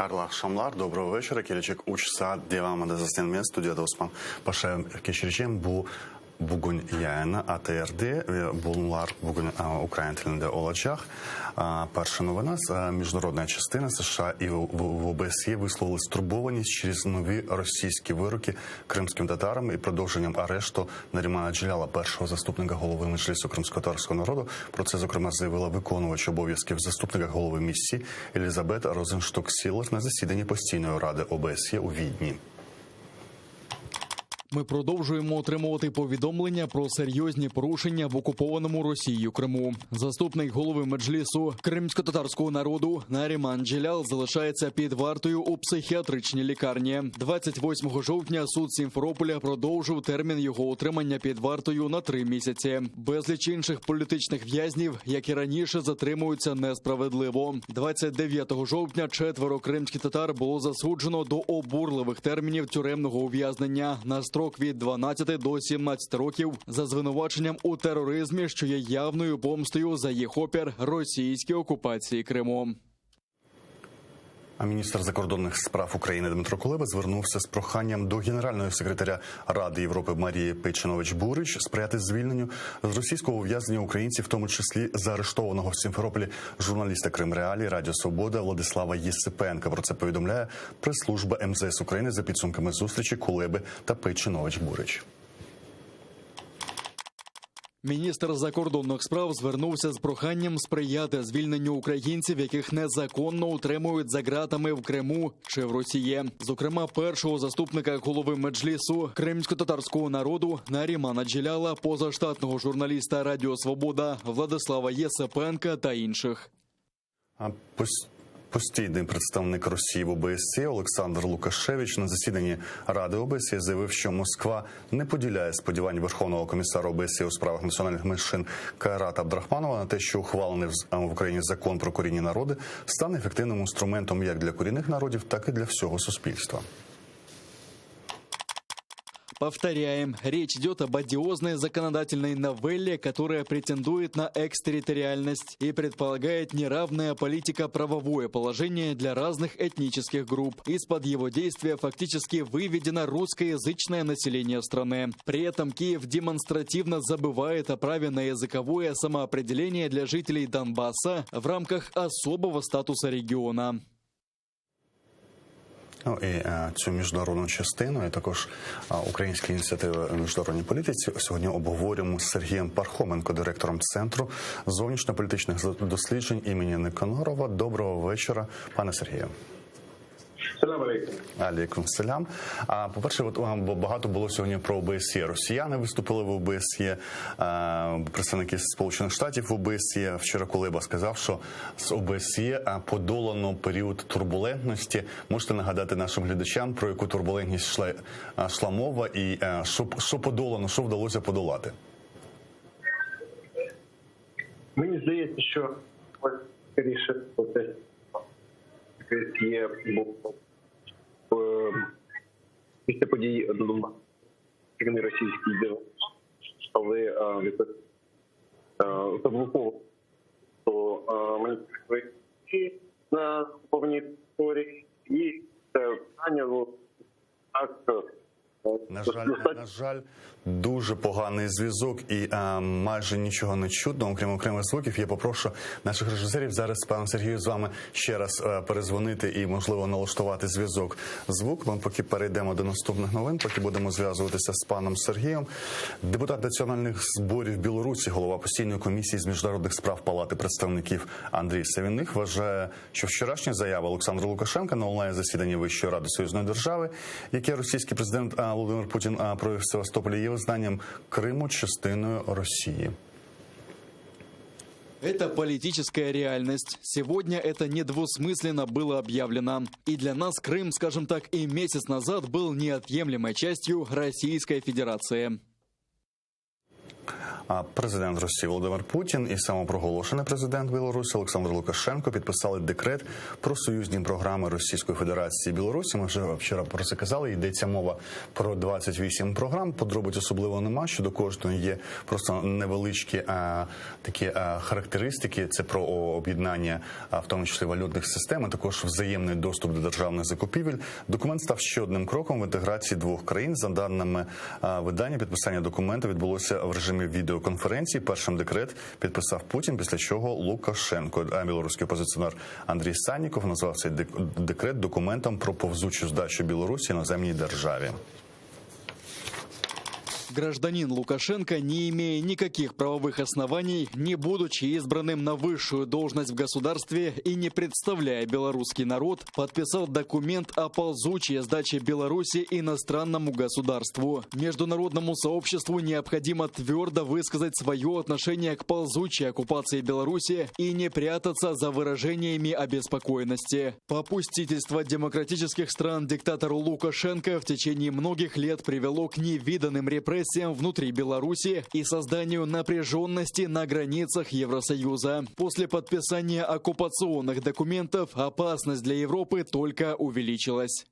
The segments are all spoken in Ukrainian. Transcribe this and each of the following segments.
Hayırlı akşamlar, доброго вечера. Gelecek 3 saat devam edeceğiz. Stüdyoda Osman Paşa'ya geçireceğim. Bu bugün yayını ATR'de ve bunlar bugün Ukrayna tilinde olacak. Перша новина – міжнародна частина США і в ОБСЄ висловили стурбованість через нові російські вироки кримським татарам і продовженням арешту Нарімана Джелялова, першого заступника голови Меджлісу кримськотатарського народу. Про це, зокрема, заявила виконувач обов'язків заступника голови місії Елізабет Розеншток-Сілер на засіданні постійної ради ОБСЄ у Відні. Ми продовжуємо отримувати повідомлення про серйозні порушення в окупованому Росією Криму. Заступник голови Меджлісу кримськотатарського народу Наріман Джелялов залишається під вартою у психіатричній лікарні. 28 жовтня суд Сімферополя продовжив термін його утримання під вартою на 3 місяці. Безліч інших політичних в'язнів, як і раніше, затримуються несправедливо. 29 жовтня 4 кримських татар було засуджено до обурливих термінів тюремного ув'язнення на строк від 12 до 17 років за звинуваченням у тероризмі, що є явною помстою за їх опір російській окупації Криму. А міністр закордонних справ України Дмитро Кулеба звернувся з проханням до генерального секретаря Ради Європи Марії Пейчинович-Бурич сприяти звільненню з російського ув'язнення українців, в тому числі заарештованого в Сімферополі журналіста Крим-Реалії Радіо Свобода Владислава Єсипенка. Про це повідомляє прес-служба МЗС України за підсумками зустрічі Кулеби та Пейчинович-Бурич. Міністр закордонних справ звернувся з проханням сприяти звільненню українців, яких незаконно утримують за ґратами в Криму чи в Росії. Зокрема, першого заступника голови Меджлісу кримськотатарського народу Нарімана Джелялова, позаштатного журналіста Радіо Свобода Владислава Єсипенка та інших. Постійний представник Росії в ОБСЄ Олександр Лукашевич на засіданні Ради ОБСЄ заявив, що Москва не поділяє сподівань Верховного комісара ОБСЄ у справах національних меншин Кайрата Абдрахманова на те, що ухвалений в Україні закон про корінні народи стане ефективним інструментом як для корінних народів, так і для всього суспільства. Повторяем, речь идет об одиозной законодательной новелле, которая претендует на экстерриториальность и предполагает неравное политико-правовое положение для разных этнических групп. Из-под его действия фактически выведено русскоязычное население страны. При этом Киев демонстративно забывает о праве на языковое самоопределение для жителей Донбасса в рамках особого статуса региона. Ну і цю міжнародну частину, і також українські ініціативи в міжнародній політиці сьогодні обговорюємо з Сергієм Пархоменко, директором Центру зовнішньополітичних досліджень імені Никонорова. Доброго вечора, пане Сергію. Алейкум селям. По-перше, багато було сьогодні про ОБСЄ. Росіяни виступили в ОБСЄ, представники Сполучених Штатів в ОБСЄ. Вчора Кулеба сказав, що з ОБСЄ подолано період турбулентності. Можете нагадати нашим глядачам, про яку турбулентність йшла мова і що подолано, що вдалося подолати? Мені здається, що скоріше є після подій на російській державі, але заблоковано маніпуляції на повній території, і це питання так. На жаль, дуже поганий зв'язок і майже нічого не чутно, окрім окремих звуків. Я попрошу наших режисерів зараз, пане Сергію, з вами ще раз перезвонити і, можливо, налаштувати звук. Ми поки перейдемо до наступних новин, поки будемо зв'язуватися з паном Сергієм. Депутат національних зборів Білорусі, голова постійної комісії з міжнародних справ Палати представників Андрій Савінних вважає, що вчорашня заява Олександра Лукашенка на онлайн-засіданні Вищої ради союзної держави, яке російський президент Владимир Путін провів в Севастополі, є визнанням Криму частиною Росії. Это политическая реальность. Сегодня это недвусмысленно было объявлено. И для нас Крым, скажем так, и месяц назад был неотъемлемой частью Российской Федерации. Президент Росії Володимир Путін і самопроголошений президент Білорусі Олександр Лукашенко підписали декрет про союзні програми Російської Федерації і Білорусі. Ми вже вчора про це казали. Йдеться мова про 28 програм. Подробиць особливо нема. Щодо кожної є просто невеличкі такі характеристики. Це про об'єднання, в тому числі валютних систем, а також взаємний доступ до державних закупівель. Документ став ще одним кроком в інтеграції двох країн. За даними видання, підписання документу відбулося в режимі відеоконференції. Першим декрет підписав Путін, після чого Лукашенко. А білоруський опозиціонер Андрій Санніков назвав цей декрет документом про повзучу здачу Білорусі іноземній державі. Гражданин Лукашенко, не имея никаких правовых оснований, не будучи избранным на высшую должность в государстве и не представляя белорусский народ, подписал документ о ползучей сдаче Беларуси иностранному государству. Международному сообществу необходимо твердо высказать свое отношение к ползучей оккупации Беларуси и не прятаться за выражениями обеспокоенности. Попустительство демократических стран диктатору Лукашенко в течение многих лет привело к невиданным репрессиям внутри Беларуси и созданию напряженности на границах Евросоюза. После подписания оккупационных документов опасность для Европы только увеличилась.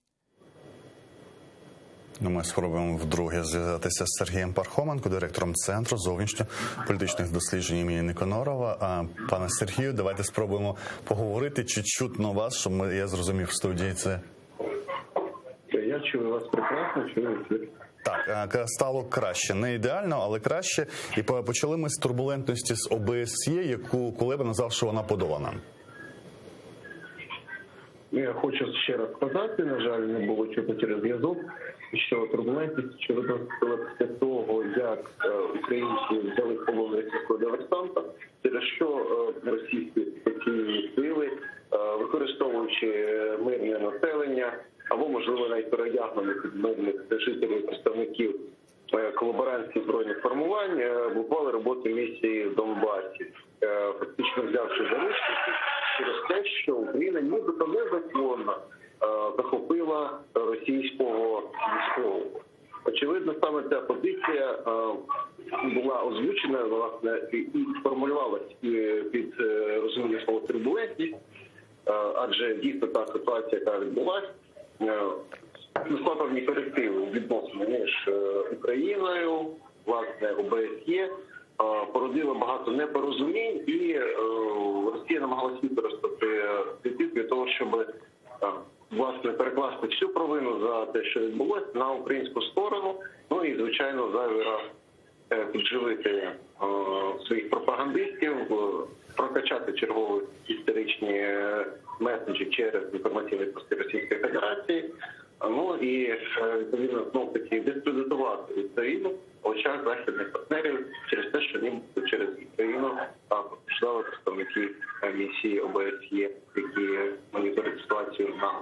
Ми спробуємо вдруге зв'язатися з Сергієм Пархоменко, директором Центру зовнішньополітичних досліджень імені Никонорова. Пане Сергію, давайте спробуємо поговорити, чи чутно вас, щоб я зрозумів в студії це. Я чую вас прекрасно, чую. Так, стало краще. Не ідеально, але краще. І почали ми з турбулентності з ОБСЄ, яку Кулеба назвав, що вона подолана. Я хочу ще раз сказати, на жаль, не було чути через зв'язок, що турбулентність, що виникла після того, як українці взяли в полон російського диверсанта, через що російські спеційні сили, використовуючи мирне населення, або, можливо, навіть переодягнених мирних жителів, представників колаборантських збройних формувань, блокували роботу місії в Донбасі, фактично взявши заручники через те, що Україна нібито незаконно захопила російського військового. Очевидно, саме ця позиція була озвучена, власне, і сформулювалася під розуміння слова турбулентність, адже дійсно та ситуація, яка відбулася, несла певні корективи відносно між Україною, власне, ОБСЄ, породила багато непорозумінь, і Росія намагалася використати світів для того, щоб власне перекласти всю провину за те, що відбулося, на українську сторону, ну і, звичайно, зайвий раз підживити своїх пропагандистів, прокачати чергові історичні меседжі через інформаційні пости Російської Федерації, ну і, відповідно, знов-таки дискредитувати Україну в очах західних партнерів через те, що нібито через Україну постраждали представники місії ОБСЄ, які моніторять ситуацію на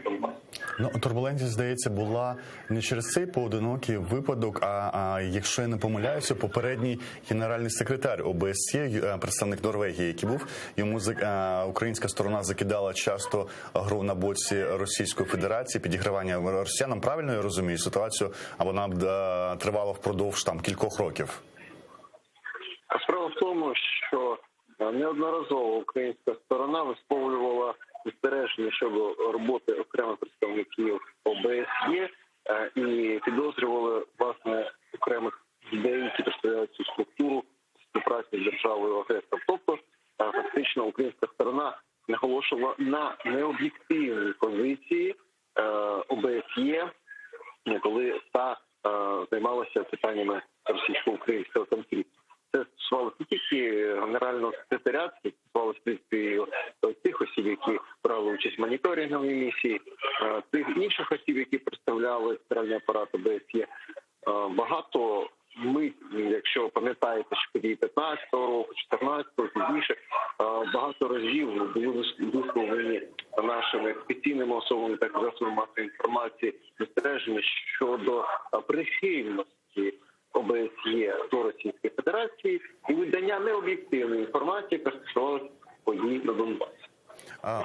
Донбасі. Ну, турбулентність, здається, була не через цей поодинокий випадок, а якщо я не помиляюся, попередній генеральний секретар ОБСЄ, представник Норвегії, який був, йому українська сторона закидала часто гру на боці Російської Федерації, підігравання росіянам. Правильно я розумію ситуацію, а вона тривала впродовж кількох років? Справа в тому, що неодноразово українська сторона висловлювала застереження щодо роботи окремих представників ОБСЄ і підозрювали, власне, окремих людей, які представляють цю структуру співпраці з державою-агресором. Тобто, фактично, українська сторона наголошувала на необ'єктивній позиції ОБСЄ, коли та займалася питаннями російсько-українського конфлікту. Це стосувалося не тільки генерального секретаря, це стосувалося і тих осіб, які брали участь в моніторинговій місії, тих інших осіб, які представляли центральний апарат ОБСЄ. Багато ми, якщо пам'ятаєте, що події 15-го року, 14-го, пізніше, багато разів були висловлені нашими офіційними особами, так і засобами масової інформації, застереження щодо прихильності ОБСЄ до Російської Федерації і видання необ'єктивної інформації, яка стосувалася подій на Донбасі.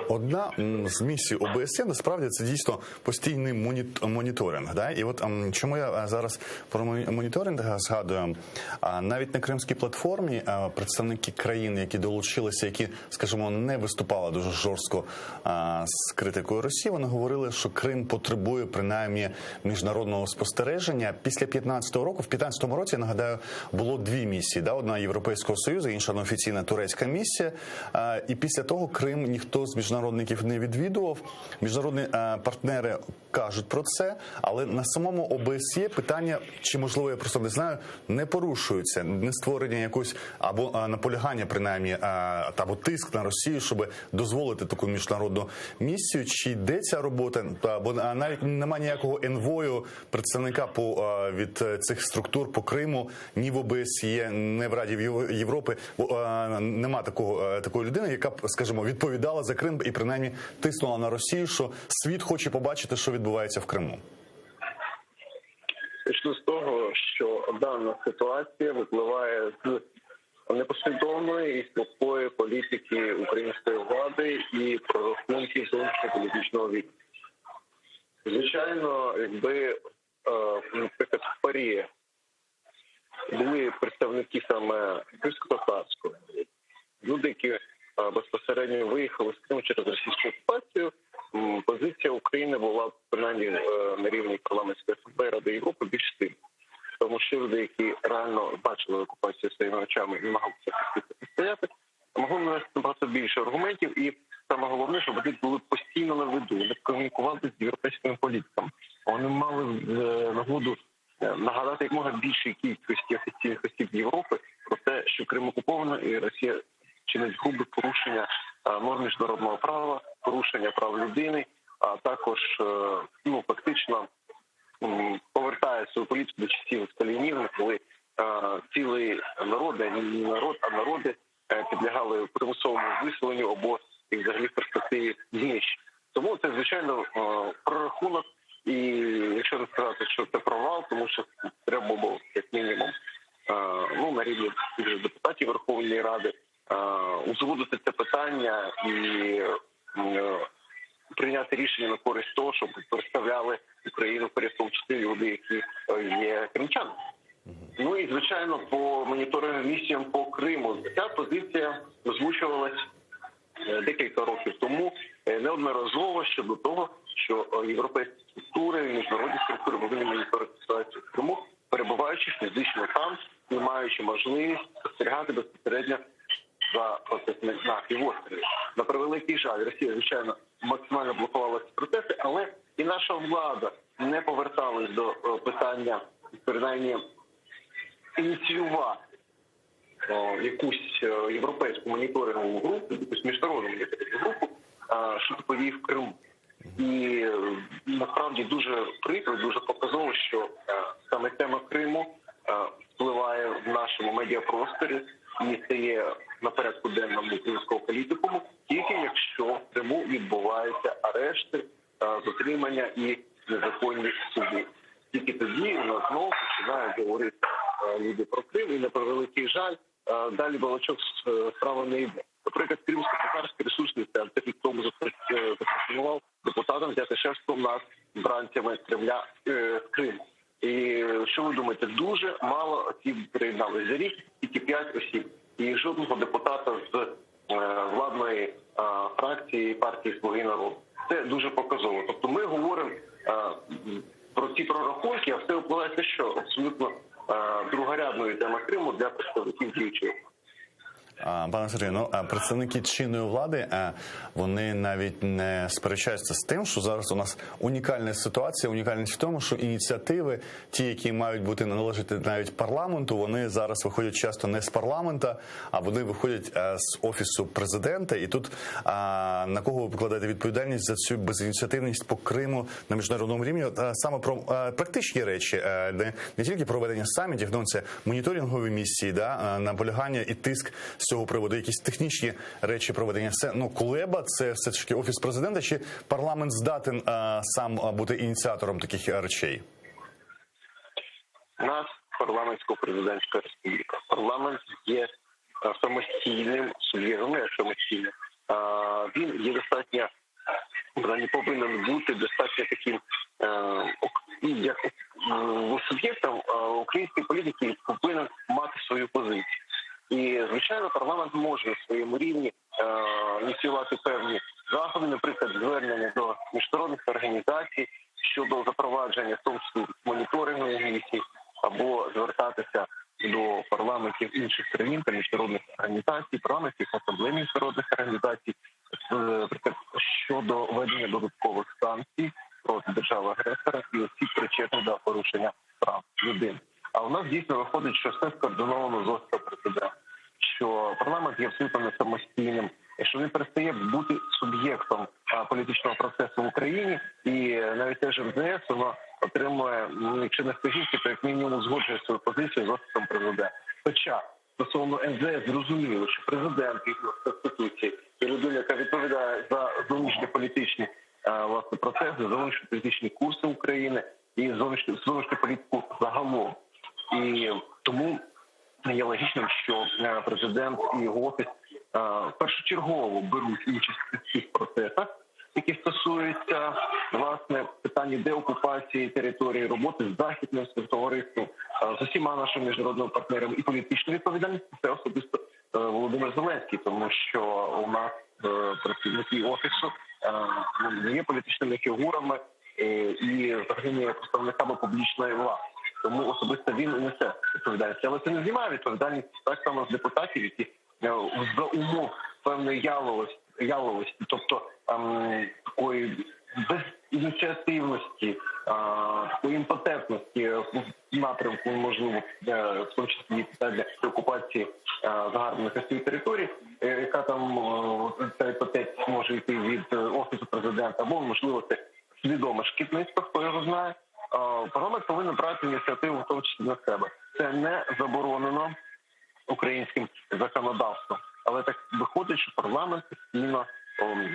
Одна з місій ОБСЄ насправді це дійсно постійний моніторинг. Да? І от чому я зараз про моніторинг згадую, навіть на Кримській платформі представники країн, які долучилися, які, скажімо, не виступали дуже жорстко з критикою Росії, вони говорили, що Крим потребує принаймні міжнародного спостереження. Після 15-го року, в 15-му році, я нагадаю, було дві місії. Да? Одна Європейського Союзу, інша неофіційна турецька місія. І після того Крим ніхто з міжнародників не відвідував. Міжнародні партнери кажуть про це, але на самому ОБСЄ питання, чи можливо, я просто не знаю, не порушуються. Не створення якогось або наполягання, принаймні, або тиск на Росію, щоб дозволити таку міжнародну місію. Чи йде ця робота? Бо навіть немає ніякого енвою, представника від цих структур по Криму, ні в ОБСЄ, ні в Раді Європи. Нема такої людини, яка б, скажімо, відповідала за Крим і принаймні тиснула на Росію, що світ хоче побачити, що відбувається в Криму. Почну з того, що дана ситуація випливає з непослідовної і слабкої політики української влади і прорахунків зовнішньополітичного віку. Звичайно, якби, наприклад, в ПАРі були представники саме кримськотатарського, люди, які безпосередньо виїхали з Криму через російську окупацію, позиція України була, принаймні, на рівні парламентської асамблеї Ради Європи більш сильна. Тому що люди, які реально бачили окупацію своїми очами і намагалися протистояти, могли навести набагато більше аргументів, і саме головне, щоб вони були постійно на виду, вони комунікували з європейськими політиками. Вони мали нагоду нагадати як можна більшій кількості офіційних осіб Європи про те, що Крим окуповано і Росія чинить грубе порушення норм міжнародного права, порушення прав людини, а також фактично повертає свою політику до часів сталінізму, коли цілий народи, не народ, а народи підлягали примусовому виселенню або і взагалі в перспективі знищення. Тому це, звичайно, прорахунок, і якщо не сказати, що це провал, тому що треба було, як мінімум, на рівні депутатів Верховної Ради узгодити це питання і прийняти рішення на користь того, щоб представляли Україну в порядку 4 люди, які є кримчанами. Ну і, звичайно, по моніторингу місіям по Криму ця позиція озвучувалась декілька років тому неодноразово щодо того, що європейські структури, міжнародні структури повинні моніторити ситуацію в Криму, перебуваючи фізично там і маючи можливість спостерігати безпосередньо за процесами на півострові. На превеликий жаль, Росія, звичайно, максимально блокувала ці процеси, але і наша влада не поверталась до питання, принаймні, ініціювати якусь європейську моніторингову групу, якусь міжнародну моніторингову групу щодо подій в Криму. І насправді дуже прикро, дуже показово, що саме тема Криму впливає в нашому медіапросторі і стає на порядку денному українського політикуму, тільки якщо в Криму відбуваються арешти, затримання і незаконні суди. Тільки тоді у нас знову починають говорити люди про Крим, і на превеликий жаль, далі балачок справа не йде. Наприклад, Кримсько-татарський ресурсний центр рік тому запропонував депутатам взяти шефство над бранцями Кремля в Криму. І що ви думаєте, дуже мало осіб приєдналися за рік, тільки 5 осіб. І жодного депутата з владної фракції партії «Слуги народу». Це дуже показово. Тобто ми говоримо про ці прорахунки, а все впливає на що? Абсолютно другорядною тема Криму для представників діючої. Пане Сергію, представники чинної влади, вони навіть не сперечаються з тим, що зараз у нас унікальна ситуація, унікальність в тому, що ініціативи, ті, які мають бути належати навіть парламенту, вони зараз виходять часто не з парламента, а вони виходять з офісу президента. І тут на кого ви покладаєте відповідальність за цю безініціативність по Криму на міжнародному рівні? Саме про практичні речі, не тільки проведення самітів, але це моніторингові місії, наполягання і тиск з цього приводу, якісь технічні речі проведення. Це Кулеба, це все ж таки офіс президента, чи парламент здатен сам бути ініціатором таких речей? У нас парламентсько-президентська республіка. Парламент є самостійним суб'єктом, самостійним він є достатньо, не повинен бути достатньо таким, як суб'єктом української політики повинен мати свою позицію. І, звичайно, парламент може на своєму рівні ініціювати певні заходи, наприклад, звернення до міжнародних організацій щодо запровадження, в тому числі моніторингових місій, або звертатися до парламентів інших країн та міжнародних організацій, парламентів асамблей міжнародних організацій, щодо введення додаткових санкцій проти держави-агресора і осіб, причетних до порушення прав людини. А у нас дійсно виходить, що все скоординовано з Офісом президента, що парламент є абсолютно не самостійним, що він перестає бути суб'єктом політичного процесу в Україні, і навіть теж МЗС воно отримує, якщо не вказівки, то як мінімум узгоджує свою позицію з Офісом президента. Хоча стосовно МЗС зрозуміло, що президент в Конституції є людина, яка відповідає за зовнішньополітичні власне процеси, зовнішньополітичні курси України і зовнішню політику загалом. І тому є логічним, що президент і його офіс першочергово беруть участь у цих процесах, які стосуються власне питання деокупації території, роботи з західним співтовариством, з усіма нашими міжнародними партнерами і політичної відповідальності це особисто Володимир Зеленський, тому що у нас працівники офісу не є політичними фігурами і взагалі не є представниками публічної влади. Тому особисто він несе відповідальність. Але це не знімає відповідальність так само з депутатів, які за умов певної яловості, тобто такої безініціативності, такої імпотентності в напрямку, можливо, в тому числі для окупації загарбаних Росії територій, яка там ця іпотека може йти від Офісу президента, або, можливо, це свідоме шкідництво, хто його знає. Парламент повинен брати ініціативу в тому числі на себе. Це не заборонено українським законодавством. Але так виходить, що парламент постійно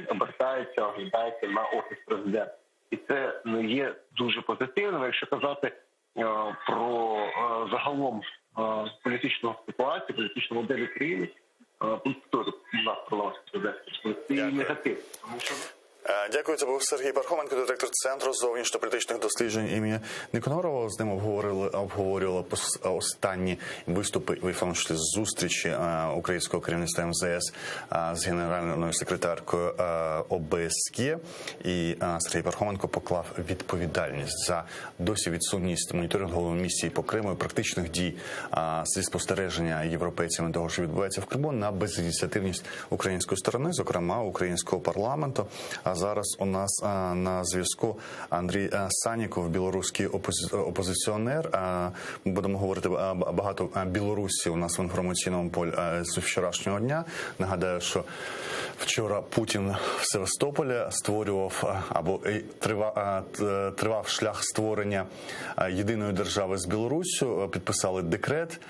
обертається, оглядається на Офіс президента. І це не є дуже позитивним, якщо казати про загалом політичну ситуацію, політичну модель України, у нас парламент президента. Це негатив. Дякую. Це був Сергій Пархоменко, директор Центру зовнішньополітичних досліджень імені Никонорова. З ним обговорювали останні виступи, в тому числі зустрічі українського керівництва МЗС з генеральною секретаркою ОБСЄ. І Сергій Пархоменко поклав відповідальність за досі відсутність моніторингової місії по Криму і практичних дій зі спостереження європейцями того, що відбувається в Криму, на безініціативність української сторони, зокрема українського парламенту. А зараз у нас на зв'язку Андрій Саніков, білоруський опозиціонер. Ми будемо говорити багато Білорусі у нас в інформаційному полі з вчорашнього дня. Нагадаю, що вчора Путін в Севастополі створював або тривав шлях створення єдиної держави з Білоруссю. Підписали декрет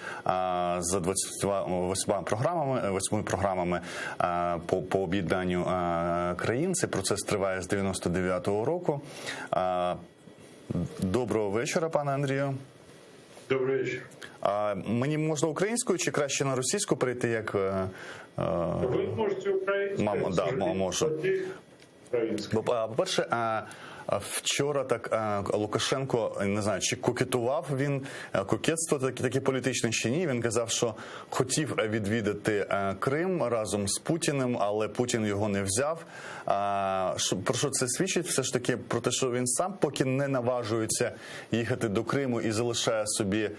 за 28 програмами по об'єднанню країн. Цей процес триває з 99-го року. Доброго вечора, пане Андрію. Добрий вечір. Мені можна українською чи краще на російську перейти, як... Ви можете українською. Да, можу. По-перше, вчора так Лукашенко, не знаю, чи кокетував він, кокетство таке політичне чи ні. Він казав, що хотів відвідати Крим разом з Путіним, але Путін його не взяв. Про що це свідчить? Все ж таки про те, що він сам поки не наважується їхати до Криму і залишає собі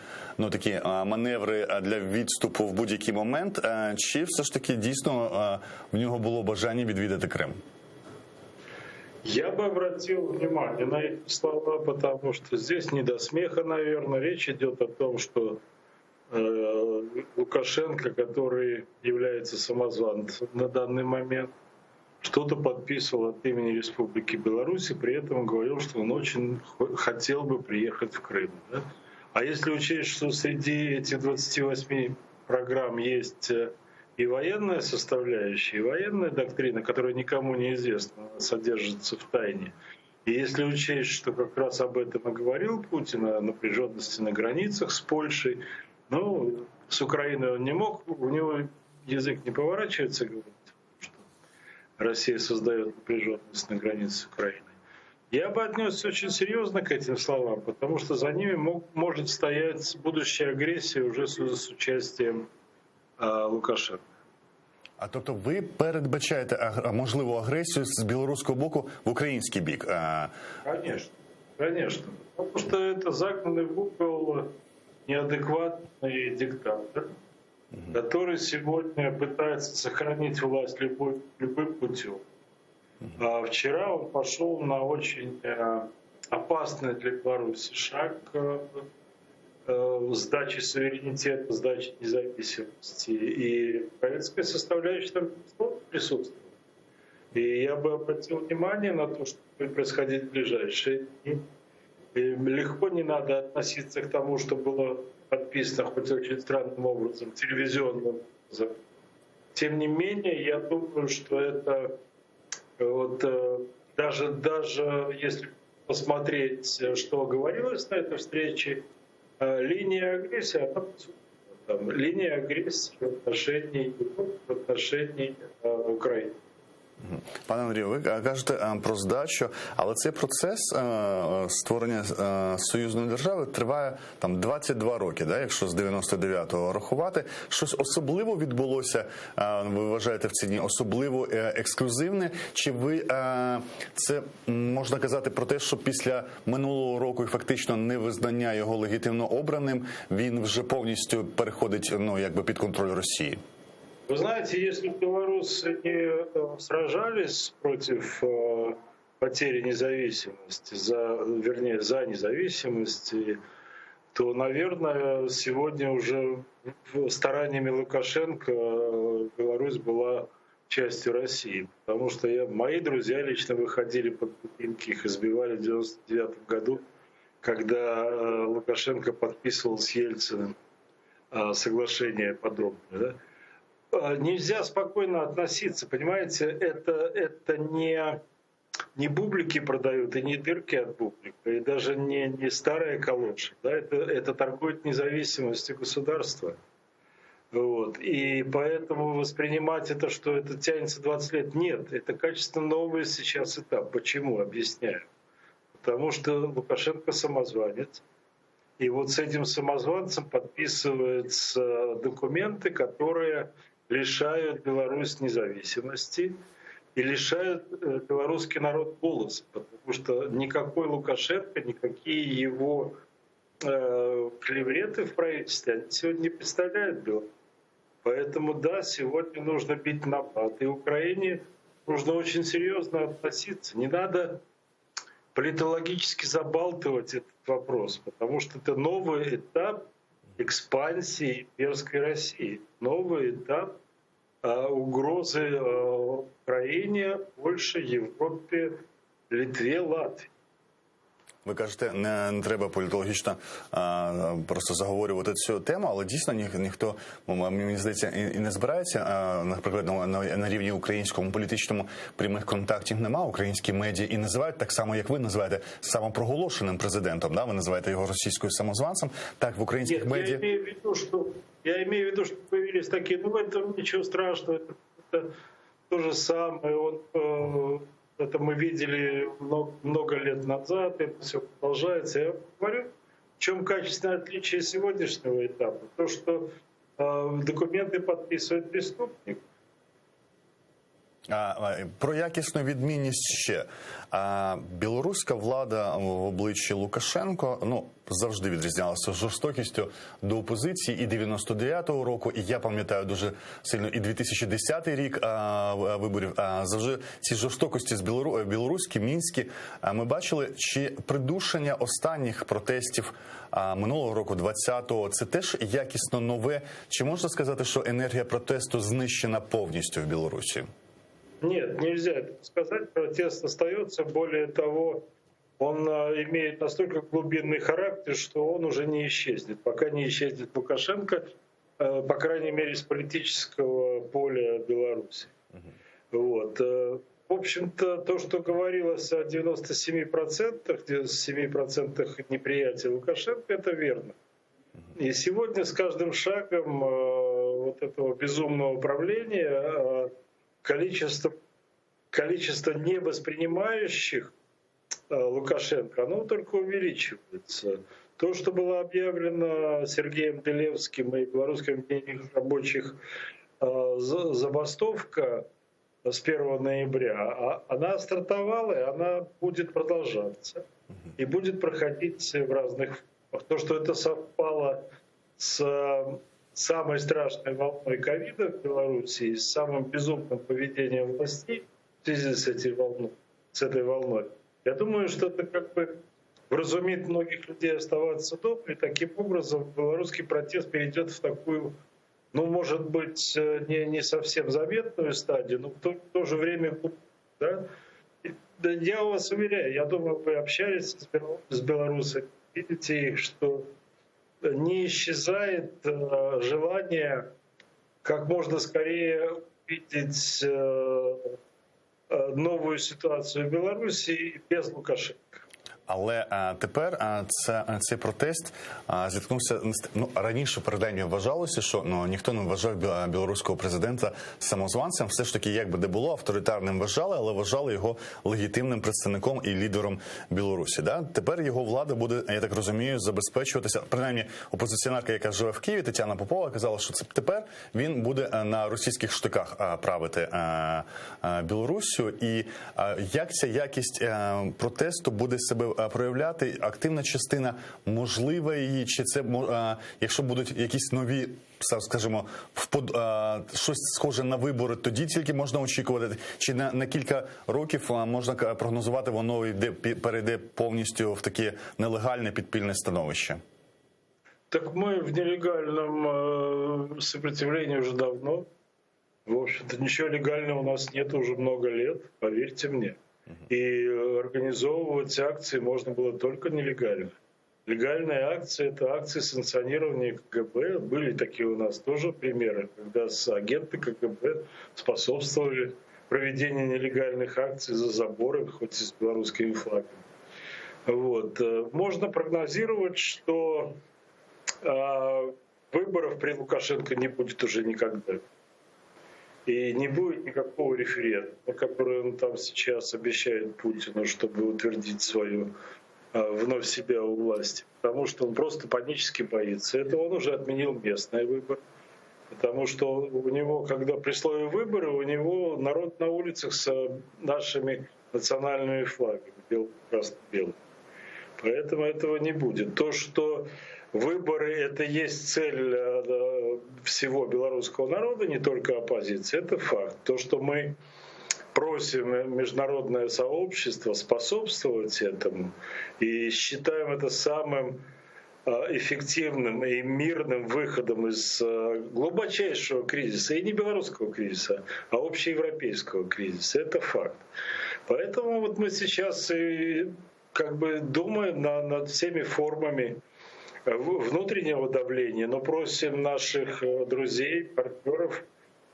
такі маневри для відступу в будь-який момент. Чи все ж таки дійсно в нього було бажання відвідати Крим? Я бы обратил внимание на эти слова, потому что здесь не до смеха, наверное. Речь идет о том, что Лукашенко, который является самозванцем на данный момент, что-то подписывал от имени Республики Беларусь, и при этом говорил, что он очень хотел бы приехать в Крым. Да? А если учесть, что среди этих 28 программ есть и военная составляющая, и военная доктрина, которая никому не известна, она содержится в тайне. И если учесть, что как раз об этом и говорил Путин, о напряженности на границах с Польшей, с Украиной он не мог, у него язык не поворачивается, говорит, что Россия создает напряженность на границе с Украиной. Я бы отнесся очень серьезно к этим словам, потому что за ними может стоять будущая агрессия уже с участием Лукашенка. А тобто ви передбачаєте можливу агресію з білоруського боку в український бік? Конечно, конечно. Потому что это загнанный в угол неадекватный диктатор, который сегодня пытается сохранить власть любым путем. А вчера он пошел на очень опасный для Беларуси шаг сдачи суверенитета, сдачи независимости. И украинская составляющая там присутствует. И я бы обратил внимание на то, что будет происходить в ближайшие дни. И легко не надо относиться к тому, что было подписано, хоть очень странным образом, телевизионным образом. Тем не менее, я думаю, что это вот даже если посмотреть, что говорилось на этой встрече, линия агрессии, она там, линия агрессии в отношении Украины. Пане Андрію, ви кажете про здачу, але цей процес створення союзної держави триває там 22 роки, да, якщо з 99-го рахувати. Щось особливо відбулося, ви вважаєте, в ці дні особливо ексклюзивне? Чи ви це можна казати про те, що після минулого року і фактично невизнання його легітимно обраним, він вже повністю переходить, ну, якби під контроль Росії? Вы знаете, если белорусы не сражались против потери независимости, за независимость, то, наверное, сегодня уже стараниями Лукашенко Беларусь была частью России. Потому что мои друзья лично выходили под Путинки, их избивали в 1999 году, когда Лукашенко подписывал с Ельциным соглашение подобное. Да? Нельзя спокойно относиться, понимаете, это не бублики продают и не дырки от бублика, и даже не старая калоша, да, это торгует независимостью государства. Вот. И поэтому воспринимать это, что это тянется 20 лет, нет, это качественно новый сейчас этап. Почему? Объясняю. Потому что Лукашенко самозванец, и вот с этим самозванцем подписываются документы, которые лишают Беларусь независимости и лишают белорусский народ голоса, потому что никакой Лукашенко, никакие его клевреты в правительстве, они сегодня не представляют Беларусь. Поэтому да, сегодня нужно бить набат, и Украине нужно очень серьезно относиться. Не надо политологически забалтывать этот вопрос, потому что это новый этап экспансии имперской России, новый этап угрозы Украине, Польше, Европе, Литве, Латвии. Ви кажете, не треба політологічно просто заговорювати цю тему, але дійсно ніхто, мені здається, і не збирається, наприклад, на рівні українському політичному прямих контактів немає. Українські медіа і називають так само, як ви називаєте, самопроголошеним президентом, да? Ви називаєте його російською самозванцем. Так, в українських медіа... Я имею в виду, что появились такие, в этом ничего страшного, это то же самое, это мы видели много лет назад, это все продолжается. Я говорю, в чем качественное отличие сегодняшнего этапа? То, что документы подписывает преступник. Про якісну відмінність ще. Білоруська влада в обличчі Лукашенко завжди відрізнялася жорстокістю до опозиції і 99-го року, і я пам'ятаю дуже сильно і 2010 рік виборів. Завжди ці жорстокості з білоруські, мінські ми бачили. Чи придушення останніх протестів минулого року, 20-го, це теж якісно нове? Чи можна сказати, що енергія протесту знищена повністю в Білорусі? Нет, нельзя это сказать. Протест остается. Более того, он имеет настолько глубинный характер, что он уже не исчезнет. Пока не исчезнет Лукашенко, по крайней мере, с политического поля Беларуси. Вот. В общем-то, то, что говорилось о 97% неприятия Лукашенко, это верно. И сегодня с каждым шагом вот этого безумного правления количество количество невоспринимающих Лукашенко, оно только увеличивается. То, что было объявлено Сергеем Белевским и белорусским объединением рабочих забастовка с 1 ноября, она стартовала, и она будет продолжаться. И будет проходить в разных формах. То, что это совпало с самой страшной волной ковида в Беларуси и с самым безумным поведением властей в связи с этой волной, я думаю, что это как бы вразумит многих людей оставаться дома, и таким образом белорусский протест перейдет в такую, ну, может быть, не совсем заметную стадию, но в то же время, да? Да, я вас уверяю, я думаю, вы общались с белорусами, видите их, что не исчезает желание как можно скорее увидеть новую ситуацию в Беларуси без Лукашенко. Але тепер цей протест зіткнувся, ну, раніше передання вважалося, що ніхто не вважав білоруського президента самозванцем. Все ж таки, як би де було, авторитарним вважали, але вважали його легітимним представником і лідером Білорусі. Да? Тепер його влада буде, я так розумію, забезпечуватися, принаймні опозиціонерка, яка живе в Києві, Тетяна Попова, казала, що тепер він буде на російських штиках правити Білоруссю. І як ця якість протесту буде себе проявляти, активна частина можлива її, чи це, якщо будуть якісь нові, скажімо, щось схоже на вибори, тоді тільки можна очікувати, чи на кілька років можна прогнозувати, воно перейде повністю в таке нелегальне підпільне становище? Так мы в нелегальном сопротивлении уже давно. В общем-то, ничего легального у нас нет уже много лет, поверьте мне. И организовывать акции можно было только нелегально. Легальные акции – это акции санкционирования КГБ. Были такие у нас тоже примеры, когда агенты КГБ способствовали проведению нелегальных акций за забором, хоть и с белорусскими флагами. Вот. Можно прогнозировать, что выборов при Лукашенко не будет уже никогда. И не будет никакого референдума, который он там сейчас обещает Путину, чтобы утвердить свою вновь себя у власти. Потому что он просто панически боится. Это он уже отменил местные выборы. Потому что у него, когда при слове выборы, у него народ на улицах с нашими национальными флагами, красно-белым. Поэтому этого не будет. То, что выборы — это есть цель всего белорусского народа, не только оппозиции, это факт. То, что мы просим международное сообщество способствовать этому и считаем это самым эффективным и мирным выходом из глубочайшего кризиса, и не белорусского кризиса, а общеевропейского кризиса, это факт. Поэтому вот мы сейчас и как бы думаем над всеми формами внутреннего давления, но просим наших друзей, партнеров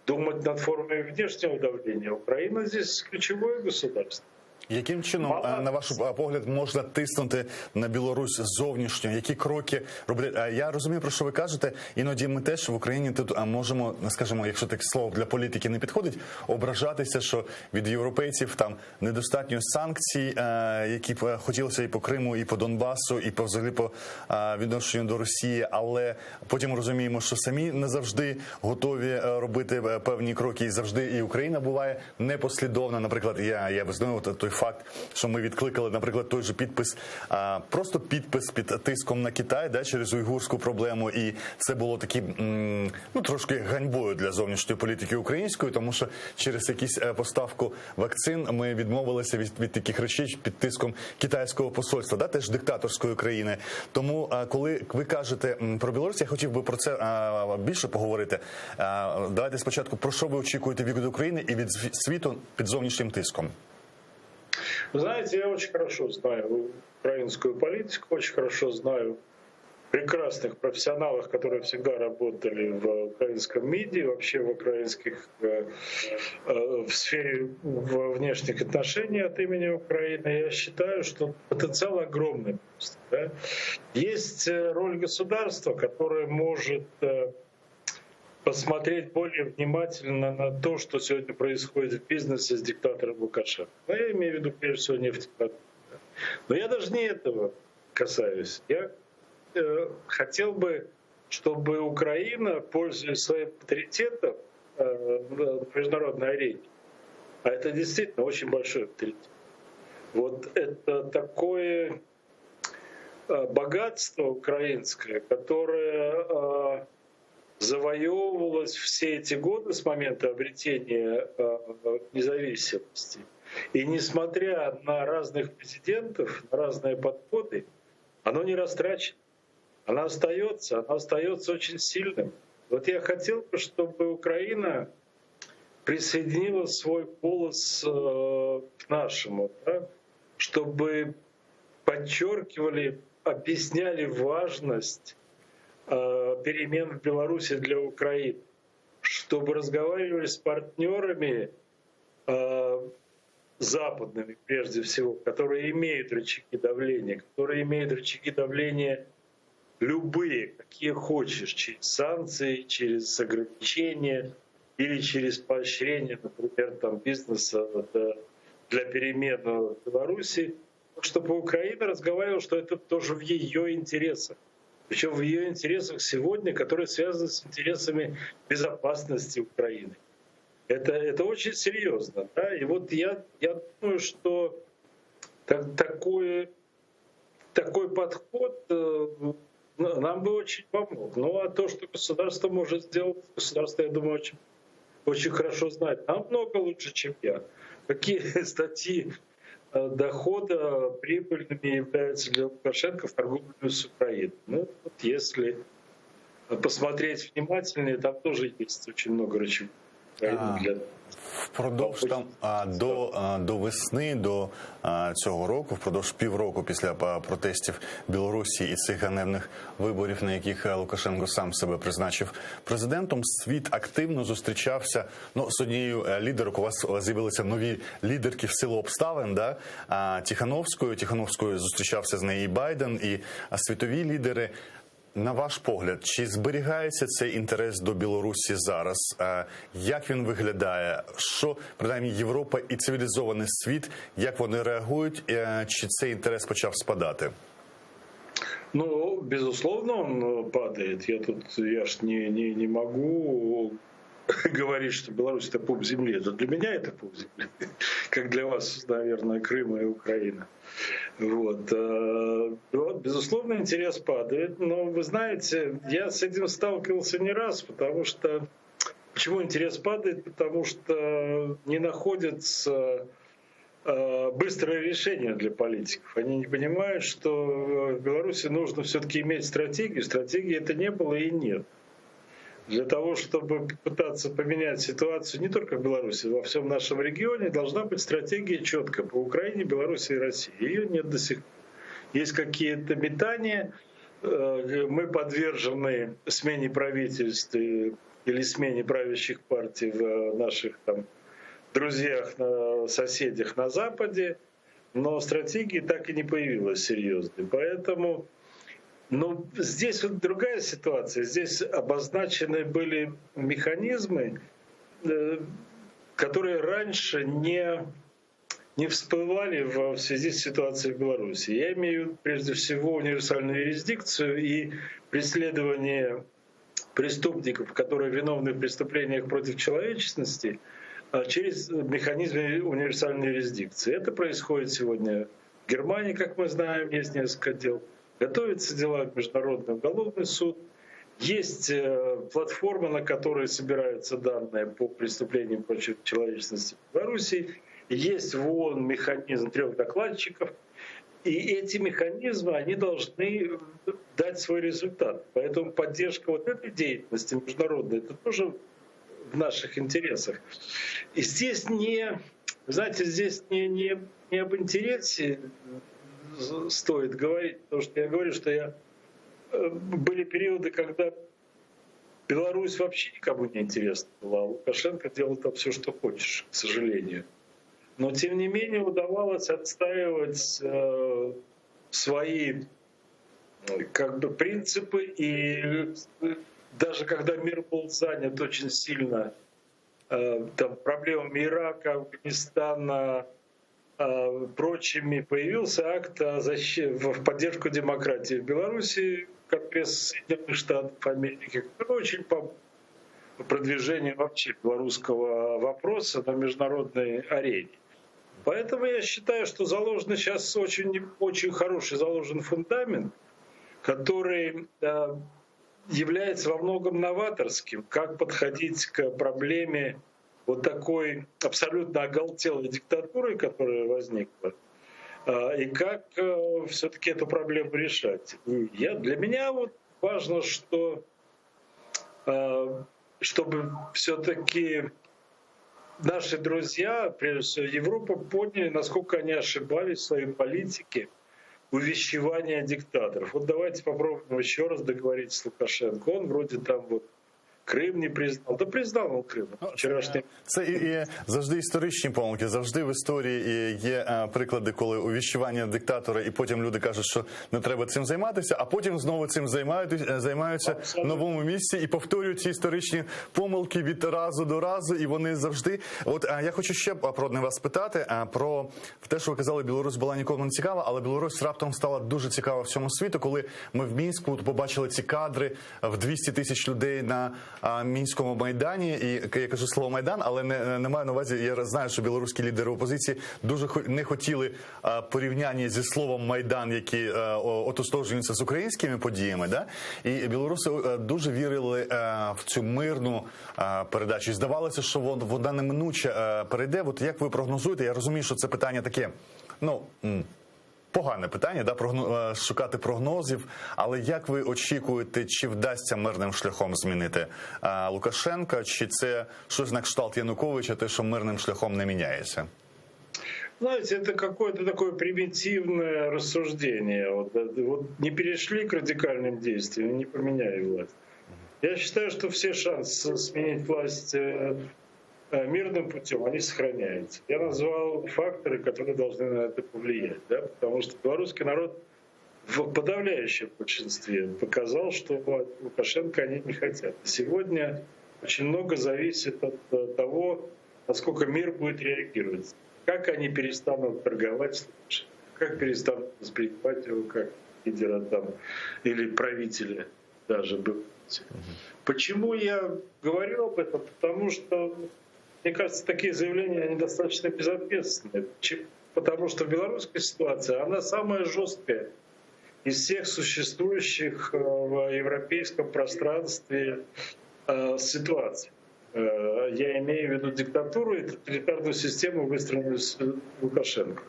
думать над формами внешнего давления. Украина здесь ключевое государство. Яким чином, на ваш погляд, можна тиснути на Білорусь зовнішньо? Які кроки робити? Я розумію, про що ви кажете. Іноді ми теж в Україні тут можемо, скажімо, якщо таке слово для політики не підходить, ображатися, що від європейців там недостатньо санкцій, які б хотілося і по Криму, і по Донбасу, і взагалі по відношенню до Росії. Але потім розуміємо, що самі не завжди готові робити певні кроки. І завжди і Україна буває непослідовна. Наприклад, я визнаю той факт, що ми відкликали, наприклад, той же підпис, просто підпис під тиском на Китай, да, через уйгурську проблему, і це було таким, ну, трошки ганьбою для зовнішньої політики української, тому що через якусь поставку вакцин ми відмовилися від таких речей під тиском китайського посольства, да, теж диктаторської країни. Тому, коли ви кажете про Білорусь, я хотів би про це більше поговорити. Давайте спочатку, про що ви очікуєте від України і від світу під зовнішнім тиском? Вы знаете, я очень хорошо знаю украинскую политику, очень хорошо знаю прекрасных профессионалов, которые всегда работали в украинском МИДе, вообще в украинских, в сфере внешних отношений от имени Украины. Я считаю, что потенциал огромный. Да? Есть роль государства, которое может посмотреть более внимательно на то, что сегодня происходит в бизнесе с диктатором Лукашенко. Ну, я имею в виду, прежде всего, нефтепродукты. Но я даже не этого касаюсь. Я хотел бы, чтобы Украина, пользуясь своим авторитетом на международной арене, а это действительно очень большой авторитет, вот это такое богатство украинское, которое завоевывалось все эти годы с момента обретения независимости. И несмотря на разных президентов, на разные подходы, оно не растрачено. Оно остается очень сильным. Вот я хотел бы, чтобы Украина присоединила свой голос к нашему, да? Чтобы подчеркивали, объясняли важность перемен в Беларуси для Украины, чтобы разговаривали с партнерами западными, прежде всего, которые имеют рычаги давления, любые, какие хочешь, через санкции, через ограничения или через поощрение, например, там, бизнеса для перемен в Беларуси, чтобы Украина разговаривала, что это тоже в ее интересах. Причем в ее интересах сегодня, которые связаны с интересами безопасности Украины. Это очень серьезно. Да? И вот я думаю, что такой подход нам бы очень помог. Ну а то, что государство может сделать, государство, я думаю, очень хорошо знает. Намного лучше, чем я. Какие статьи дохода прибыльными являются для Лукашенко в торговле с Украиной. Ну, вот если посмотреть внимательнее, там тоже есть очень много рычагов. Впродовж там до весни, до цього року, впродовж півроку після протестів Білорусі і цих ганебних виборів, на яких Лукашенко сам себе призначив президентом, світ активно зустрічався з однією лідерок. У вас з'явилися нові лідерки в силу обставин, да? Тихановською зустрічався з нею і Байден, і світові лідери. На ваш погляд, чи зберігається цей інтерес до Білорусі зараз? Як він виглядає? Що, принаймні, Європа і цивілізований світ, як вони реагують? Чи цей інтерес почав спадати? Ну, безусловно, он падает. Я ж не могу говорить, что Беларусь — это пуп земли. Это для меня это пуп земли, как для вас, наверное, Крым и Украина. Вот. Безусловно, интерес падает, но вы знаете, я с этим сталкивался не раз, потому что... Почему интерес падает? Потому что не находится быстрое решение для политиков. Они не понимают, что в Беларуси нужно все-таки иметь стратегию. Стратегии это не было и нет. Для того, чтобы пытаться поменять ситуацию не только в Беларуси, во всем нашем регионе, должна быть стратегия четкая по Украине, Беларуси и России. Ее нет до сих пор. Есть какие-то метания, мы подвержены смене правительств или смене правящих партий в наших там друзьях, соседях на Западе, но стратегии так и не появилась серьезной. Поэтому здесь вот другая ситуация. Здесь обозначены были механизмы, которые раньше не всплывали в связи с ситуацией в Беларуси. Я имею в виду прежде всего универсальную юрисдикцию и преследование преступников, которые виновны в преступлениях против человечности, через механизмы универсальной юрисдикции. Это происходит сегодня в Германии, как мы знаем, есть несколько дел. Готовятся дела в Международный уголовный суд. Есть платформа, на которой собираются данные по преступлениям против человечности в Беларуси. Есть в ООН механизм 3 докладчиков. И эти механизмы, они должны дать свой результат. Поэтому поддержка вот этой деятельности международной, это тоже в наших интересах. И здесь здесь не об интересе стоит говорить, потому что я говорю, что были периоды, когда Беларусь вообще никому не интересна была. Лукашенко делал там все, что хочешь, к сожалению. Но тем не менее удавалось отстаивать свои принципы и даже когда мир был занят очень сильно там, проблемами Ирака, Афганистана, прочими, появился акт о в поддержку демократии в Беларуси, Конгресс Соединенных Штатов Америки, который очень помог продвижению вообще белорусского вопроса на международной арене. Поэтому я считаю, что заложен сейчас очень хороший заложен фундамент, который является во многом новаторским, как подходить к проблеме вот такой абсолютно оголтелой диктатуры, которая возникла, и как все-таки эту проблему решать. Для меня вот важно, чтобы все-таки наши друзья, прежде всего Европа, поняли, насколько они ошибались в своей политике увещевания диктаторов. Вот давайте попробуем еще раз договориться с Лукашенко. Он вроде там вот Крим не признав. Да признав він Крим. Це і завжди історичні помилки. Завжди в історії є приклади, коли увіщування диктатора, і потім люди кажуть, що не треба цим займатися, а потім знову цим займаються в новому місці і повторюють ці історичні помилки від разу до разу, і вони завжди... От я хочу ще про одне вас спитати, про те, що ви казали, Білорусь була нікому не цікава, але Білорусь раптом стала дуже цікава всьому світу, коли ми в Мінську побачили ці кадри в 200 тисяч людей на Мінському Майдані, і я кажу слово Майдан, але не маю на увазі, я знаю, що білоруські лідери опозиції дуже не хотіли порівняння зі словом Майдан, які ототожнюються з українськими подіями, да? І білоруси дуже вірили в цю мирну передачу. І здавалося, що вона неминуче перейде. От як ви прогнозуєте? Я розумію, що це питання таке, погане питання, да, шукати прогнозів, але як ви очікуєте, чи вдасться мирним шляхом змінити Лукашенка, чи це щось на кшталт Януковича, те, що мирним шляхом не міняється? Знаете, это какое-то такое примитивное рассуждение. Вот не перешли к радикальным действиям, не поменяли власть. Я считаю, что все шансы сменить власть мирным путем, они сохраняются. Я назвал факторы, которые должны на это повлиять. Да? Потому что белорусский народ в подавляющем большинстве показал, что Лукашенко они не хотят. Сегодня очень много зависит от того, насколько мир будет реагировать. Как они перестанут торговать с Лукашенко, как перестанут воспринимать его как лидера там, или правителя даже. Почему я говорю об этом? Потому что мне кажется, такие заявления, они достаточно безответственные. Потому что белорусская ситуация, она самая жесткая из всех существующих в европейском пространстве ситуаций. Я имею в виду диктатуру и тоталитарную систему, выстроенную с Лукашенко.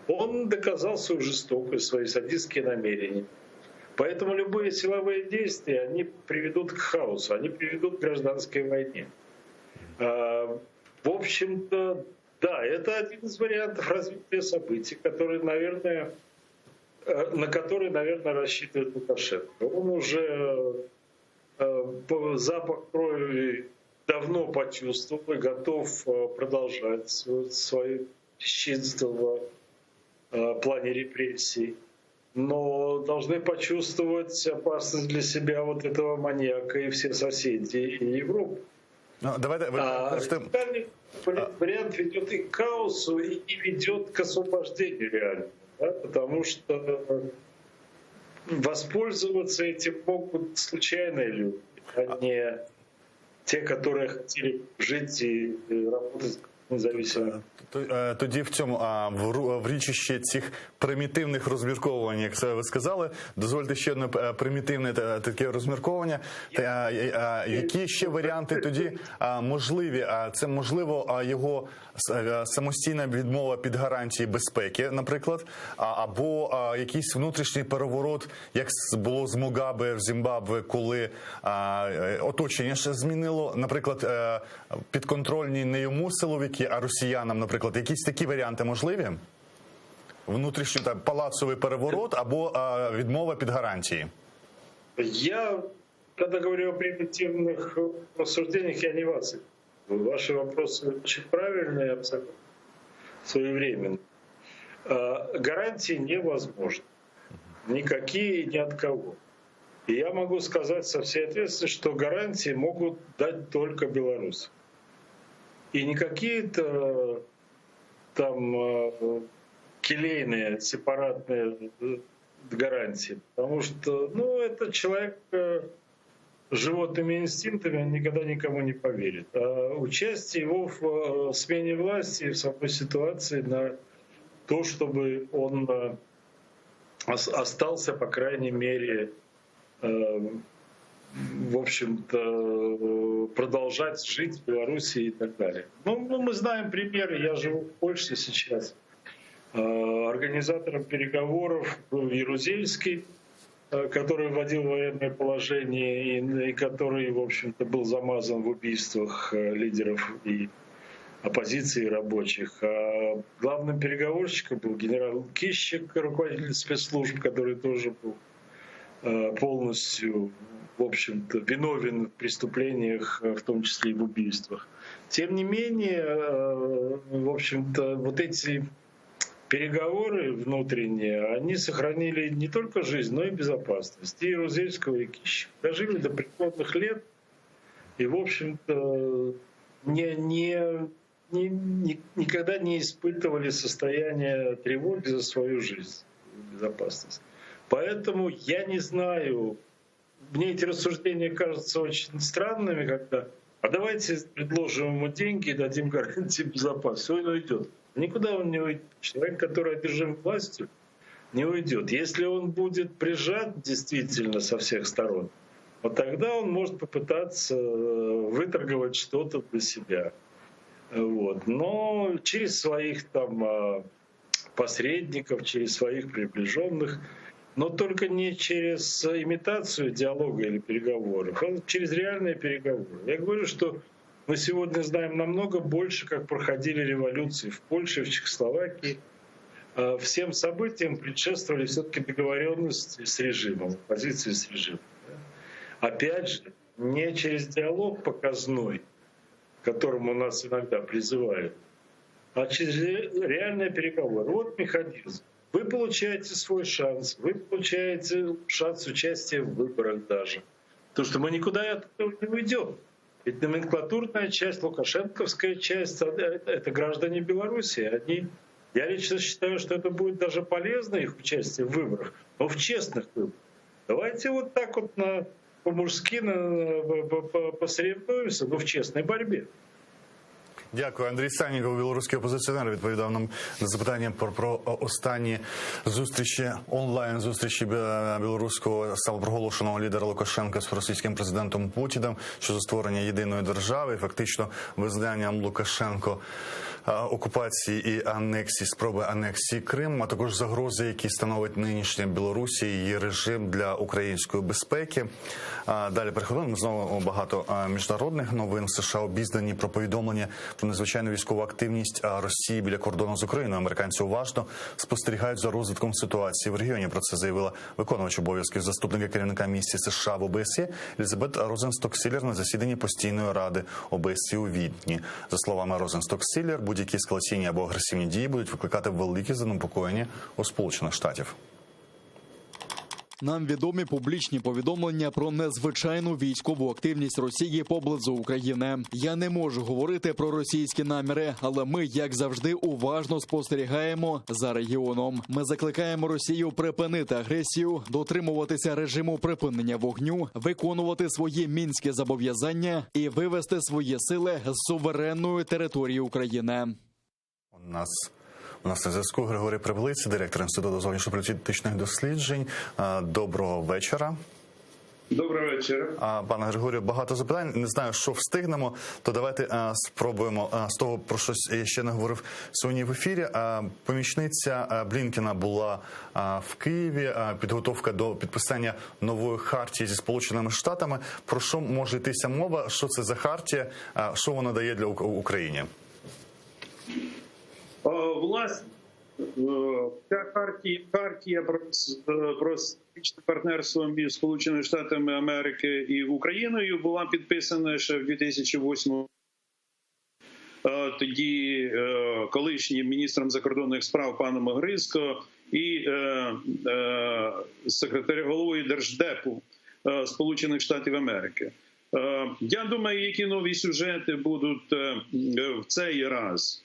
Он доказал свою жестокость, свои садистские намерения. Поэтому любые силовые действия, они приведут к хаосу, они приведут к гражданской войне. В общем-то, да, это один из вариантов развития событий, на который, наверное, рассчитывает Лукашенко. Он уже запах крови давно почувствовал и готов продолжать свое бесчинство в плане репрессий. Но должны почувствовать опасность для себя вот этого маньяка и все соседи, и Европы. Вариант ведет и к хаосу, и ведет к освобождению реально. Да? Потому что воспользоваться этим могут случайные люди, а не те, которые хотели жить и работать независимо. Тоді в цьому, в річищі цих примітивних розмірковувань, як ви сказали, дозвольте ще одне примітивне таке розмірковування. Які ще варіанти тоді можливі? Це можливо його самостійна відмова під гарантії безпеки, наприклад, або якийсь внутрішній переворот, як було з Мугабе в Зімбабве, коли оточення ще змінило, наприклад, підконтрольні не йому силовики, а росіянам, наприклад. Якісь такі варіанти можливі? Внутрішній палацовий переворот або відмова під гарантії? Я, когда говорю о примитивных рассуждениях, я не вас. Ваши вопросы очень правильные, абсолютно своевременные. Гарантии невозможны. Никакие, ни от кого. И я могу сказать со всей ответственностью, что гарантии могут дать только белорусы. И не какие-то там келейные, сепаратные гарантии. Потому что, это человек с животными инстинктами, он никогда никому не поверит. А участие его в смене власти в самой ситуации на то, чтобы он остался, по крайней мере, в общем-то, продолжать жить в Беларуси и так далее. Мы знаем примеры. Я живу в Польше сейчас. Организатором переговоров был Ярузельский, который вводил военное положение и который, в общем-то, был замазан в убийствах лидеров и оппозиции рабочих. А главным переговорщиком был генерал Кищик, руководитель спецслужб, который тоже был полностью, в общем-то, виновен в преступлениях, в том числе и в убийствах. Тем не менее, в общем-то, вот эти переговоры внутренние, они сохранили не только жизнь, но и безопасность. И Ярузельского, и Кищика. Дожили до преклонных лет и, в общем-то, никогда не испытывали состояние тревоги за свою жизнь, безопасность. Поэтому я не знаю, мне эти рассуждения кажутся очень странными, когда а давайте предложим ему деньги и дадим гарантии безопасности. Он уйдет. Никуда он не уйдет. Человек, который одержим властью, не уйдет. Если он будет прижат действительно со всех сторон, вот тогда он может попытаться выторговать что-то для себя. Вот. Но через своих там посредников, через своих приближенных, но только не через имитацию диалога или переговоров, а через реальные переговоры. Я говорю, что мы сегодня знаем намного больше, как проходили революции в Польше, в Чехословакии. Всем событиям предшествовали все-таки договоренности с режимом, позиции с режимом. Опять же, не через диалог показной, к которому нас иногда призывают, а через реальные переговоры. Вот механизм. Вы получаете свой шанс, вы получаете шанс участия в выборах даже. Потому что мы никуда от этого не уйдем. Ведь номенклатурная часть, лукашенковская часть — это граждане Беларуси. Я лично считаю, что это будет даже полезно, их участие в выборах, но в честных выборах. Давайте вот так вот по-мужски посоревнуемся, но в честной борьбе. Дякую. Андрій Санніков, білоруський опозиціонер, відповідав нам на запитання про останні зустрічі, онлайн-зустрічі білоруського самопроголошеного лідера Лукашенка з російським президентом Путіним щодо створення єдиної держави, фактично визнанням Лукашенко окупації і анексії, спроби анексії Криму, а також загрози, які становить нинішня Білорусі і її режим для української безпеки. Далі переходимо. Знову багато міжнародних новин. США обізнані про повідомлення про незвичайну військову активність Росії біля кордону з Україною. Американці уважно спостерігають за розвитком ситуації в регіоні. Про це заявила виконувач обов'язків заступника керівника місії США в ОБСЄ Елізабет Розенсток-Сіллер на засіданні постійної ради ОБСЄ у Відні. За словами Розенсток-Сіллер, будь-які ескалаційні або агресивні дії будуть викликати великі занепокоєння у Сполучених Штатів. Нам відомі публічні повідомлення про незвичайну військову активність Росії поблизу України. Я не можу говорити про російські наміри, але ми, як завжди, уважно спостерігаємо за регіоном. Ми закликаємо Росію припинити агресію, дотримуватися режиму припинення вогню, виконувати свої мінські зобов'язання і вивести свої сили з суверенної території України. У нас на зв'язку Григорій Приблиць, директор Інституту зовнішньополітичних досліджень. Доброго вечора. Доброго вечора. Пане Григорію, багато запитань. Не знаю, що встигнемо, то давайте спробуємо з того, про що я ще не говорив сьогодні в ефірі. Помічниця Блінкена була в Києві. Підготовка до підписання нової хартії зі Сполученими Штатами. Про що може йтися мова? Що це за хартія? Що вона дає для України? Власне, ця хартія про стратегічне партнерство між Сполученими Штатами Америки і Україною була підписана ще в 2008 році. Тоді колишнім міністром закордонних справ паном Огризко і головою Держдепу Сполучених Штатів Америки. Я думаю, які нові сюжети будуть в цей раз.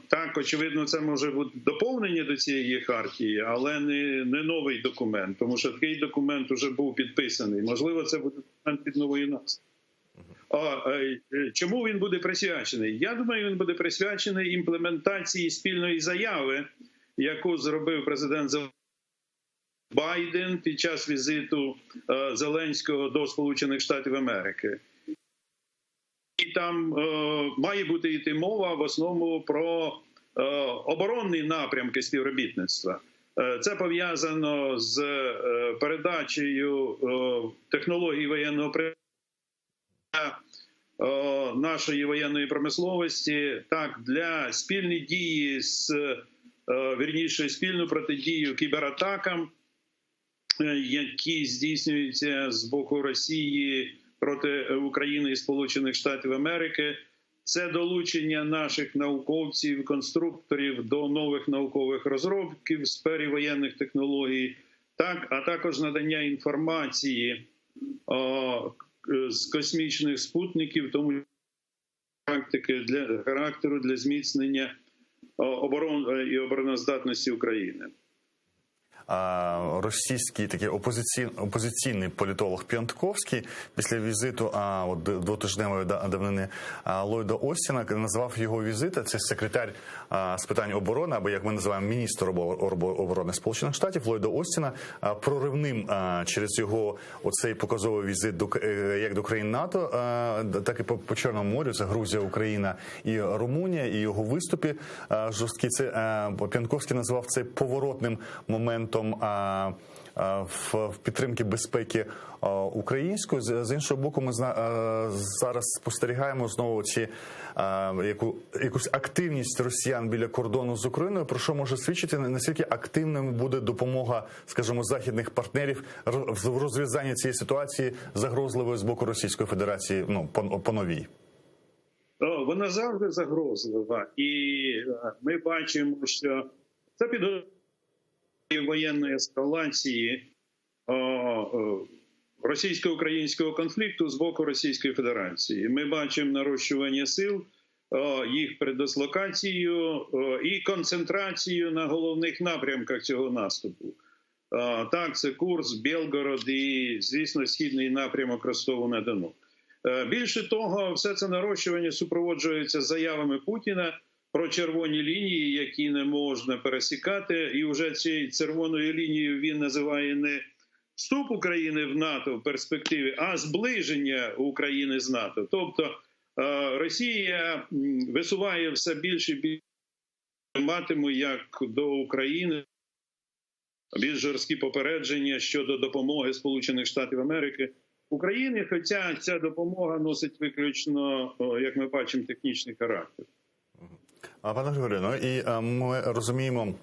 Так, очевидно, це може бути доповнення до цієї хартії, але не новий документ, тому що такий документ вже був підписаний. Можливо, це буде документ під новою назвою. Чому він буде присвячений? Я думаю, він буде присвячений імплементації спільної заяви, яку зробив президент Байден під час візиту Зеленського до Сполучених Штатів Америки. І там має бути йти мова в основному про оборонні напрямки співробітництва. Це пов'язано з передачею технологій воєнного нашої воєнної промисловості, так, для спільної дії спільну протидію кібератакам, які здійснюються з боку Росії проти України і Сполучених Штатів Америки. Це долучення наших науковців, конструкторів до нових наукових розробків в сфері воєнних технологій, так, а також надання інформації з космічних спутників, тому характеру для зміцнення оборони і обороноздатності України. Російський такий опозиційний політолог Піонтковський після візиту двотижневої давнини Ллойда Остіна назвав його візит, це секретар з питань оборони, або як ми називаємо міністр оборони Сполучених Штатів Ллойда Остіна, проривним через його оцей показовий візит як до країн НАТО, так і по Чорному морю, це Грузія, Україна і Румунія, і його виступі жорсткі. Це Піонтковський назвав це поворотним моментом в підтримки безпеки української. З іншого боку, ми зараз спостерігаємо знову якусь активність росіян біля кордону з Україною, про що може свідчити, наскільки активною буде допомога, скажімо, західних партнерів в розв'язанні цієї ситуації загрозливої з боку Російської Федерації, по новій. Вона завжди загрозлива, і ми бачимо, що це підготовка воєнної ескалації російсько-українського конфлікту з боку Російської Федерації. Ми бачимо нарощування сил, їх передислокацію і концентрацію на головних напрямках цього наступу. Так, це Курськ, Білгород і, звісно, східний напрямок Ростову-на-Дону. Більше того, все це нарощування супроводжується заявами Путіна про червоні лінії, які не можна пересікати. І вже цією червоною лінією він називає не вступ України в НАТО в перспективі, а зближення України з НАТО. Тобто Росія висуває все більше і більше матиму як до України більш жорсткі попередження щодо допомоги Сполучених Штатів Америки Україні, хоча ця допомога носить виключно, як ми бачимо, технічний характер. Пане Григорію, і ми розуміємо,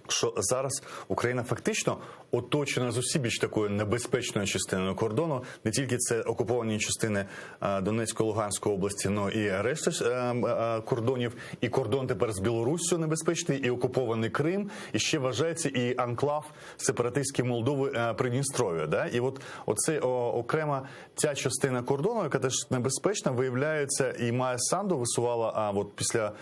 що зараз Україна фактично оточена з усібіч такою небезпечною частиною кордону. Не тільки це окуповані частини Донецької, Луганської області, але і решта кордонів. І кордон тепер з Білоруссю небезпечний, і окупований Крим, і ще вважається і анклав сепаратистської Молдови Придністров'я. Да? І оце окрема ця частина кордону, яка теж небезпечна, виявляється, і Майя Санду висувала після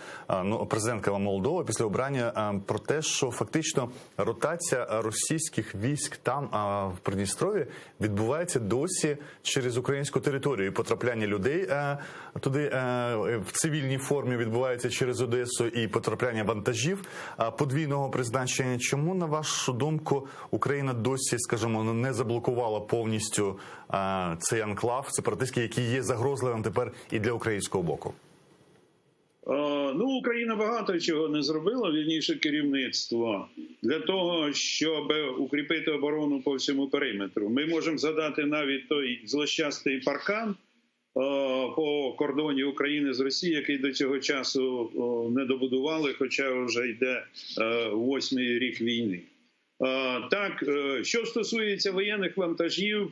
президентка Молдови, після обрання про те, що фактично ротація російських військ там, в Придністров'ї, відбувається досі через українську територію. І потрапляння людей туди в цивільній формі відбувається через Одесу, і потрапляння вантажів подвійного призначення. Чому, на вашу думку, Україна досі, скажімо, не заблокувала повністю цей анклав сепаратистський, який є загрозливим тепер і для українського боку? Україна багато чого не зробила, вірніше керівництво, для того, щоб укріпити оборону по всьому периметру. Ми можемо згадати навіть той злощастий паркан по кордоні України з Росією, який до цього часу не добудували, хоча вже йде 8-й рік війни. Так, що стосується воєнних вантажів,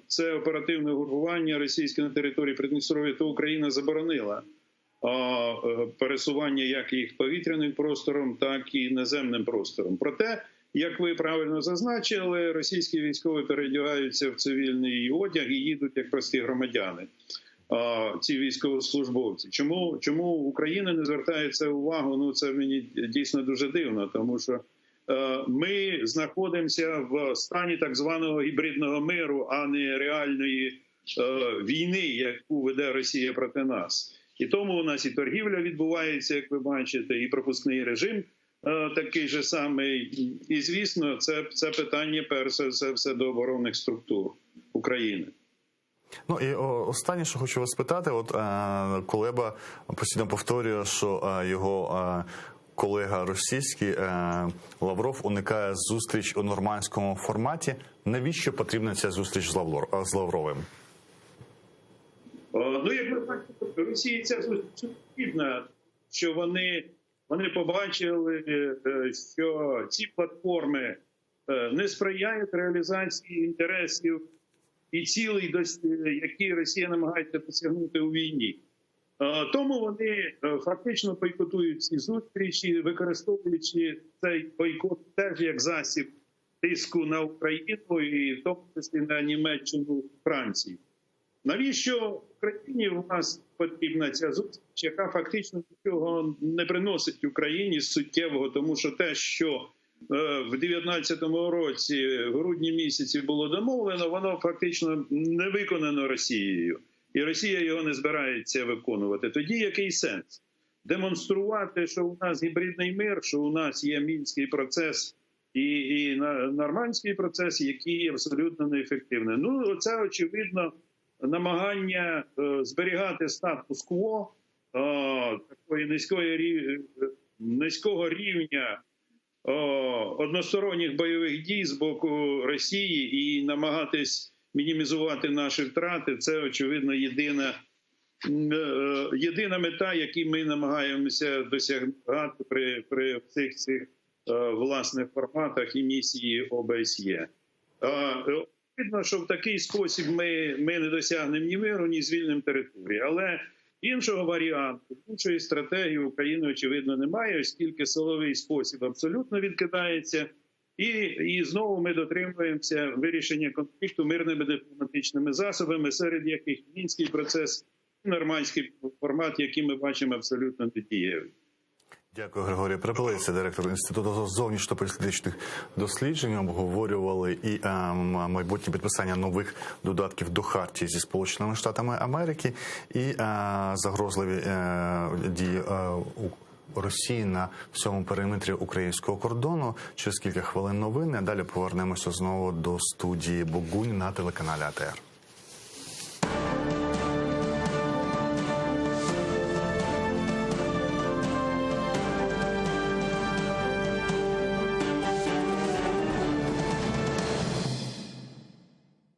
це оперативне групування російське на території Придністров'я, то Україна заборонила пересування як їх повітряним простором, так і наземним простором. Проте як ви правильно зазначили, російські військові переодягаються в цивільний одяг і їдуть як прості громадяни. Ці військовослужбовці. Чому Україна не звертається увагу? Ну, це мені дійсно дуже дивно, тому що ми знаходимося в стані так званого гібридного миру, а не реальної війни, яку веде Росія проти нас. І тому у нас і торгівля відбувається, як ви бачите, і пропускний режим такий же самий. І, звісно, це питання, перш за все, до оборонних структур України. Ну і останнє, що хочу вас спитати, от Кулеба постійно повторює, що його колега російський Лавров уникає зустріч у нормандському форматі. Навіщо потрібна ця зустріч з Лавровим? Ну, як ви бачите, Росії ця зустріч потрібна, що вони побачили, що ці платформи не сприяють реалізації інтересів і цілей, які Росія намагається досягнути у війні. Тому вони фактично бойкотують ці зустрічі, використовуючи цей бойкот теж як засіб тиску на Україну і в тому числі на Німеччину, Францію. Навіщо Україні у нас потрібна ця зустріч, яка фактично нічого не приносить Україні суттєвого, тому що те, що в 19-му році, в грудні місяці було домовлено, воно фактично не виконано Росією. І Росія його не збирається виконувати. Тоді який сенс? Демонструвати, що у нас гібридний мир, що у нас є Мінський процес і нормандський процес, який абсолютно неефективний. Ну, це, очевидно, намагання зберігати статус-кво, такої низького рівня односторонніх бойових дій з боку Росії і намагатись мінімізувати наші втрати. Це, очевидно, єдина мета, яку ми намагаємося досягати при всіх цих власних форматах і місії ОБСЄ. Видно, що в такий спосіб ми не досягнемо ні миру, ні звільнимо території. Але іншого варіанту, іншої стратегії України, очевидно, немає, оскільки силовий спосіб абсолютно відкидається. І знову ми дотримуємося вирішення конфлікту мирними дипломатичними засобами, серед яких Мінський процес і нормандський формат, який ми бачимо абсолютно недієвий. Дякую, Григорій Припилиця, директор Інституту зовнішньополітичних досліджень. Обговорювали і майбутнє підписання нових додатків до Хартії зі Сполученими Штатами Америки і загрозливі дії Росії на всьому периметрі українського кордону. Через кілька хвилин новини. Далі повернемося знову до студії Богунь на телеканалі АТР.